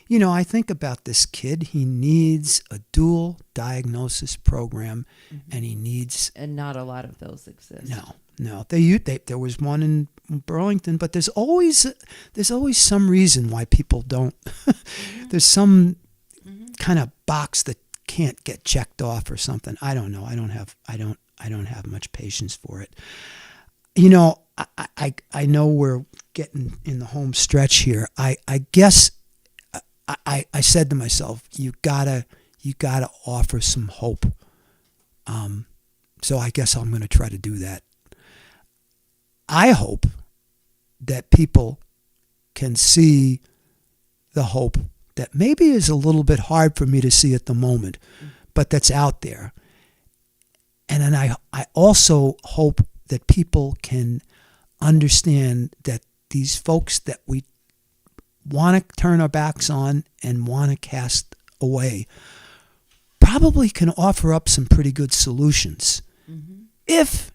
you know, I think about this kid. He needs a dual diagnosis program, and he needs... And not a lot of those exist. No. There was one in Burlington, but there's always some reason why people don't. There's some kind of box that can't get checked off or something. I don't know. I don't have much patience for it. You know, I know we're getting in the home stretch here. I guess I said to myself, you gotta offer some hope. So I guess I'm going to try to do that. I hope that people can see the hope that maybe is a little bit hard for me to see at the moment, but that's out there. And then I also hope that people can understand that these folks that we want to turn our backs on and want to cast away probably can offer up some pretty good solutions. Mm-hmm. If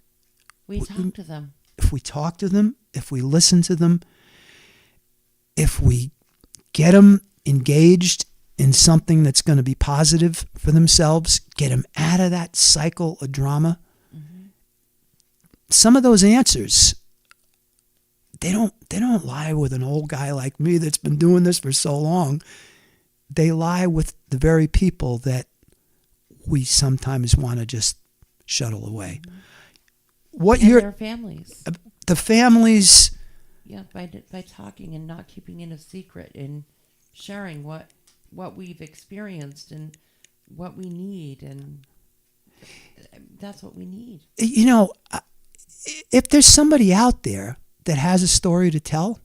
we talk to them. If we talk to them, if we listen to them, if we get them engaged in something that's going to be positive for themselves, get them out of that cycle of drama. Mm-hmm. Some of those answers, they don't lie with an old guy like me that's been doing this for so long. They lie with the very people that we sometimes want to just shuttle away. Mm-hmm. What and their families. The families. Yeah, by talking and not keeping it a secret and sharing what we've experienced and what we need, and that's what we need. You know, if there's somebody out there that has a story to tell,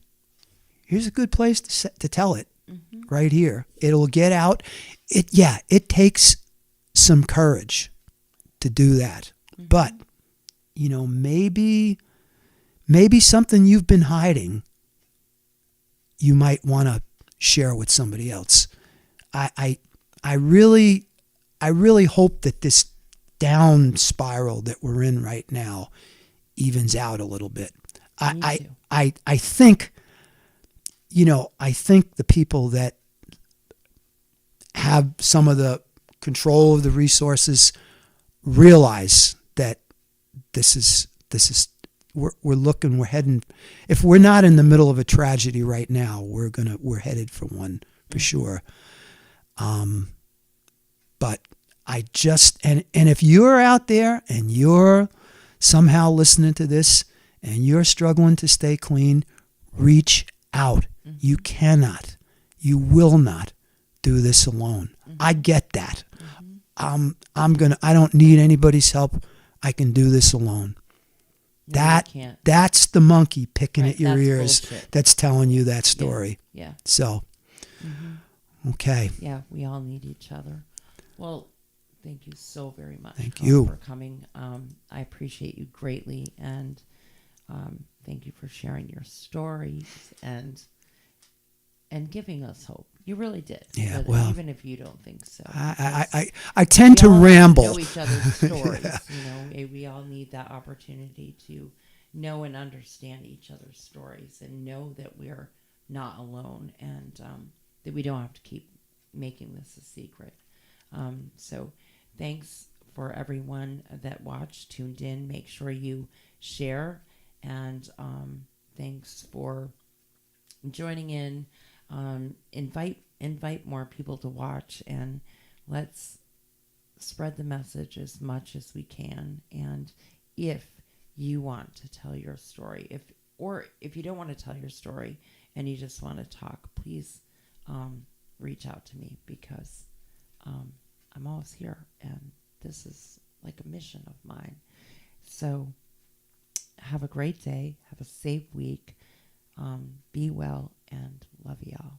here's a good place to tell it. Mm-hmm. Right here. It'll get out. It takes some courage to do that. Mm-hmm. But, you know, maybe something you've been hiding, you might want to share with somebody else. I really hope that this down spiral that we're in right now evens out a little bit. I think, you know, I think the people that have some of the control of the resources realize that this is we're heading. If we're not in the middle of a tragedy right now, we're headed for one for sure. But I just and if you're out there and you're somehow listening to this and you're struggling to stay clean, reach out. Mm-hmm. You cannot, you will not do this alone. Mm-hmm. I get that. Mm-hmm. I don't need anybody's help. I can do this alone. No, that's the monkey picking at your ears. Bullshit. That's telling you that story. Yeah. So, okay. Yeah, we all need each other. Well, thank you so very much. Thank you for coming. I appreciate you greatly, and thank you for sharing your stories and giving us hope. You really did. Yeah, well, even if you don't think so. I tend to ramble. We all know each other's stories. Yeah. You know, we all need that opportunity to know and understand each other's stories and know that we're not alone, and that we don't have to keep making this a secret. So thanks for everyone that watched, tuned in. Make sure you share, and thanks for joining in. Invite more people to watch, and let's spread the message as much as we can. And if you want to tell your story, if you don't want to tell your story and you just want to talk, please reach out to me, because I'm always here, and this is like a mission of mine. So have a great day. Have a safe week. Be well, and love y'all.